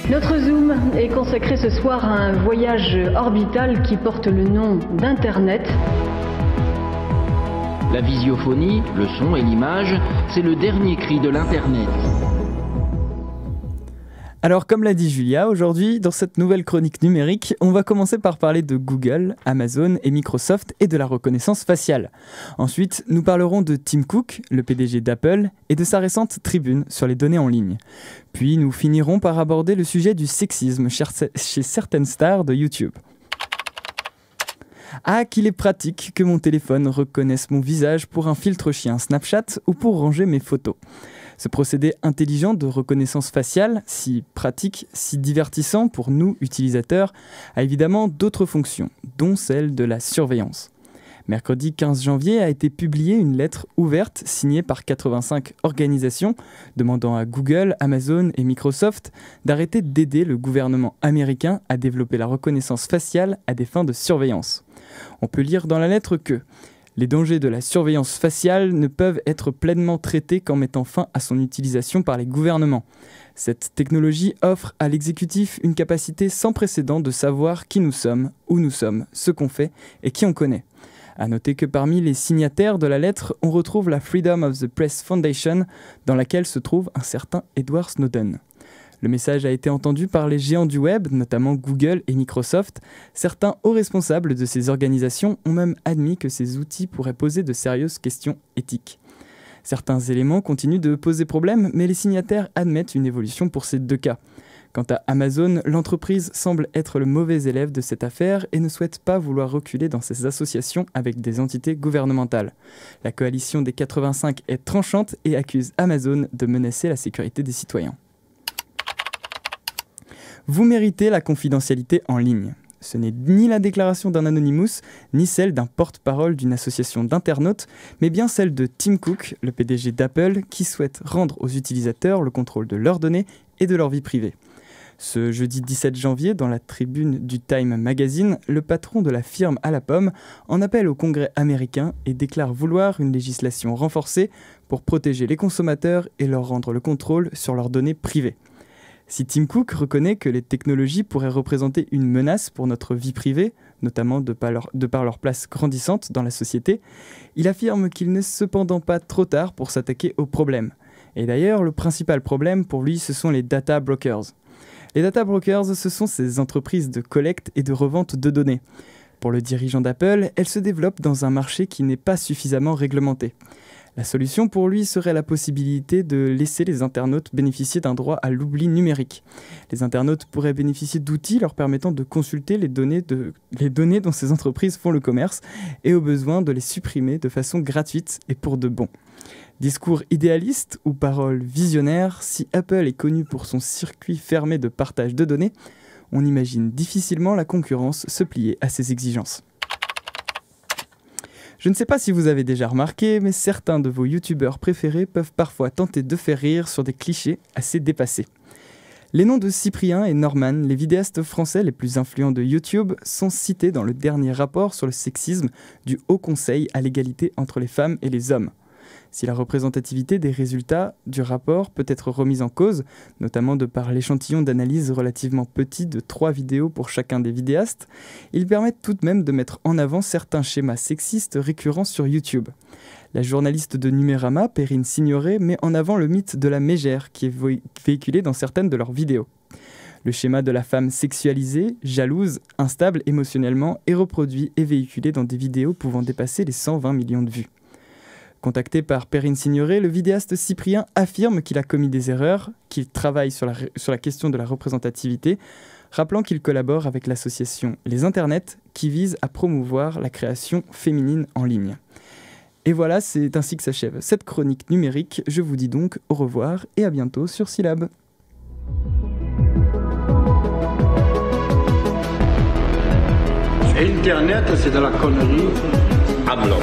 Notre Zoom est consacré ce soir à un voyage orbital qui porte le nom d'Internet. La visiophonie, le son et l'image, c'est le dernier cri de l'Internet. Alors comme l'a dit Julia, aujourd'hui dans cette nouvelle chronique numérique, on va commencer par parler de Google, Amazon et Microsoft et de la reconnaissance faciale. Ensuite, nous parlerons de Tim Cook, le PDG d'Apple, et de sa récente tribune sur les données en ligne. Puis nous finirons par aborder le sujet du sexisme chez certaines stars de YouTube. Ah, qu'il est pratique que mon téléphone reconnaisse mon visage pour un filtre chien Snapchat ou pour ranger mes photos. Ce procédé intelligent de reconnaissance faciale, si pratique, si divertissant pour nous, utilisateurs, a évidemment d'autres fonctions, dont celle de la surveillance. Mercredi 15 janvier a été publiée une lettre ouverte signée par 85 organisations demandant à Google, Amazon et Microsoft d'arrêter d'aider le gouvernement américain à développer la reconnaissance faciale à des fins de surveillance. On peut lire dans la lettre que les dangers de la surveillance faciale ne peuvent être pleinement traités qu'en mettant fin à son utilisation par les gouvernements. Cette technologie offre à l'exécutif une capacité sans précédent de savoir qui nous sommes, où nous sommes, ce qu'on fait et qui on connaît. À noter que parmi les signataires de la lettre, on retrouve la Freedom of the Press Foundation, dans laquelle se trouve un certain Edward Snowden. Le message a été entendu par les géants du web, notamment Google et Microsoft. Certains hauts responsables de ces organisations ont même admis que ces outils pourraient poser de sérieuses questions éthiques. Certains éléments continuent de poser problème, mais les signataires admettent une évolution pour ces deux cas. Quant à Amazon, l'entreprise semble être le mauvais élève de cette affaire et ne souhaite pas vouloir reculer dans ses associations avec des entités gouvernementales. La coalition des 85 est tranchante et accuse Amazon de menacer la sécurité des citoyens. Vous méritez la confidentialité en ligne. Ce n'est ni la déclaration d'un Anonymous, ni celle d'un porte-parole d'une association d'internautes, mais bien celle de Tim Cook, le PDG d'Apple, qui souhaite rendre aux utilisateurs le contrôle de leurs données et de leur vie privée. Ce jeudi 17 janvier, dans la tribune du Time Magazine, le patron de la firme à la pomme en appelle au Congrès américain et déclare vouloir une législation renforcée pour protéger les consommateurs et leur rendre le contrôle sur leurs données privées. Si Tim Cook reconnaît que les technologies pourraient représenter une menace pour notre vie privée, notamment de par leur place grandissante dans la société, il affirme qu'il n'est cependant pas trop tard pour s'attaquer au problème. Et d'ailleurs, le principal problème pour lui, ce sont les data brokers. Les data brokers, ce sont ces entreprises de collecte et de revente de données. Pour le dirigeant d'Apple, elles se développent dans un marché qui n'est pas suffisamment réglementé. La solution pour lui serait la possibilité de laisser les internautes bénéficier d'un droit à l'oubli numérique. Les internautes pourraient bénéficier d'outils leur permettant de consulter les données dont ces entreprises font le commerce et au besoin de les supprimer de façon gratuite et pour de bon. Discours idéaliste ou parole visionnaire, si Apple est connu pour son circuit fermé de partage de données, on imagine difficilement la concurrence se plier à ces exigences. Je ne sais pas si vous avez déjà remarqué, mais certains de vos youtubeurs préférés peuvent parfois tenter de faire rire sur des clichés assez dépassés. Les noms de Cyprien et Norman, les vidéastes français les plus influents de YouTube, sont cités dans le dernier rapport sur le sexisme du Haut Conseil à l'égalité entre les femmes et les hommes. Si la représentativité des résultats du rapport peut être remise en cause, notamment de par l'échantillon d'analyse relativement petit de 3 vidéos pour chacun des vidéastes, ils permettent tout de même de mettre en avant certains schémas sexistes récurrents sur YouTube. La journaliste de Numérama, Perrine Signoret, met en avant le mythe de la mégère qui est véhiculé dans certaines de leurs vidéos. Le schéma de la femme sexualisée, jalouse, instable émotionnellement est reproduit et véhiculé dans des vidéos pouvant dépasser les 120 millions de vues. Contacté par Perrine Signoret, le vidéaste Cyprien affirme qu'il a commis des erreurs, qu'il travaille sur la question de la représentativité, rappelant qu'il collabore avec l'association Les Internets qui vise à promouvoir la création féminine en ligne. Et voilà, c'est ainsi que s'achève cette chronique numérique. Je vous dis donc au revoir et à bientôt sur Syllab. Internet, c'est de la connerie à blanc.